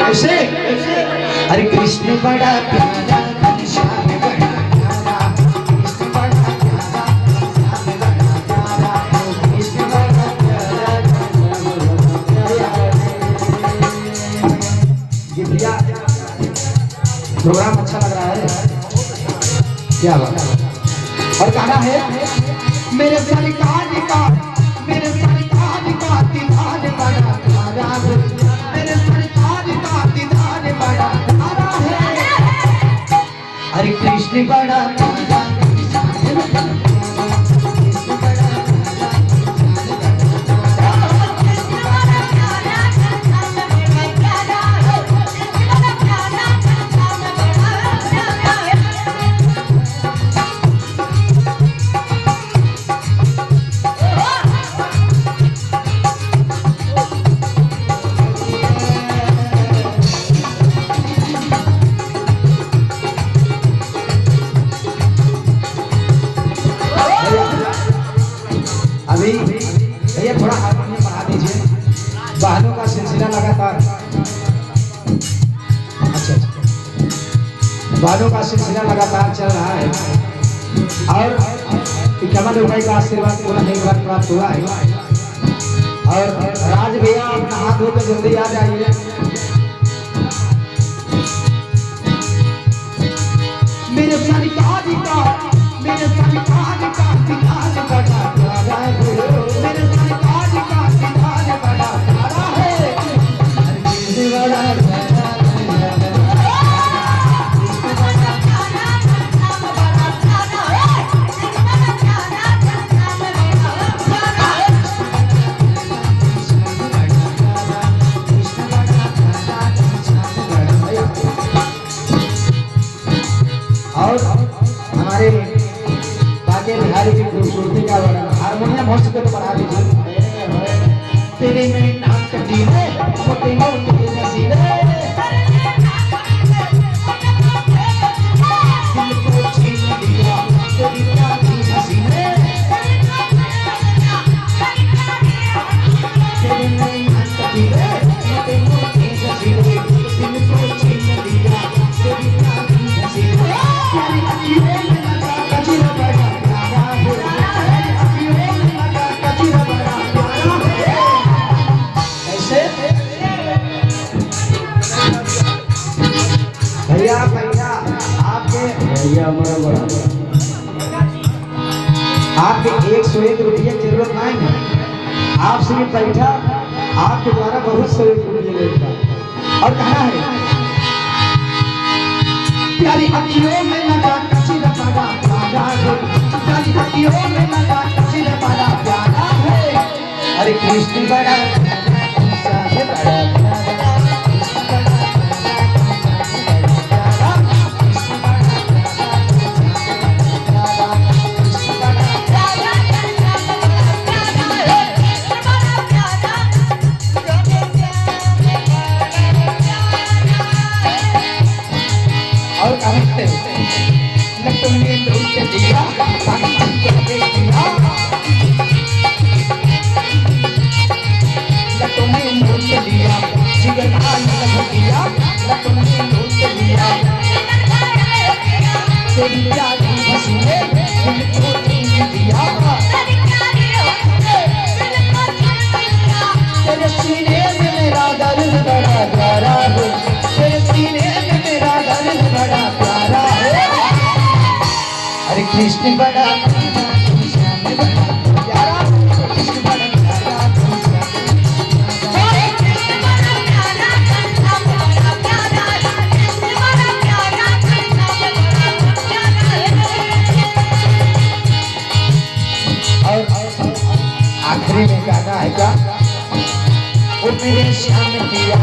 कैसे? अरे कृष्ण बड़ा प्यारा घनश्याम बड़ा प्यारा, कृष्ण बड़ा प्यारा घनश्याम बड़ा प्यारा, कृष्ण बड़ा प्यारा ये भैया प्रोग्राम अच्छा लग रहा है, क्या बात। और गाना है मेरे सरकार का दीदार बड़ा प्यारा, मेरे सरकार का दीदार बड़ा प्यारा है। अरे कृष्ण बड़ा प्यारा भैया थोड़ा हारमोनियम बढ़ा दीजिए, बहनों का सिलसिला लगातार। अच्छा बहनों का सिलसिला लगातार चल रहा है और कमल भाई का आशीर्वाद पूरा एक बार प्राप्त हुआ है। और राज भैया अपना हाथ धोकर जल्दी आ जाइए। मेरे सरकार का दीदार बड़ा प्यारा है, मेरे सरकार का दीदार बड़ा प्यारा है। कृष्ण बड़ा प्यारा और हमारे बाके बिहारी की खूबसूरती का वर्णन हारमोनियम हो सके तो बढ़ा दीजिए। तेरे में नाक कटी है मोटे मोटे नसीबे, दिल को छीन लिया तेरी प्यारी हंसी ने। तेरे में नाक कटी है मोटे मोटे नसीबे, दिल को छीन लिया तेरी प्यारी हंसी ने। प्यारी अखियों में लगा कजरा बड़ा प्यारा है, प्यारी अखियों में लगा कजरा बड़ा प्यारा है। ऐसे भैया आपके 101 रुपये की जरूरत नहीं है, आप सिर्फ बैठा आपके द्वारा बहुत सारे रुपये लेगा। और कहना है प्यारी अखियों में लगा कजरा बड़ा प्यारा है, प्यारी अखियों में लगा कजरा बड़ा प्यारा है। अरे कृष्ण बड़ा और कहते लटों में लूट दिया पानी को दे दिया, लटों में लूट दिया जिगर आन लग दिया, लटों में लूट दिया तेरी प्यारी हंसी ने दिल को छीन दिया। तेरे सीने में मेरा दर्द बड़ा प्यारा है, तेरे सीने में मेरा दर्द बड़ा प्यारा है। अरे कृष्ण बड़ा श्याम बड़ा प्यारा, कृष्ण बड़ा प्यारा और आखिरी में गाना है क्या? ओ मेरे श्याम दिया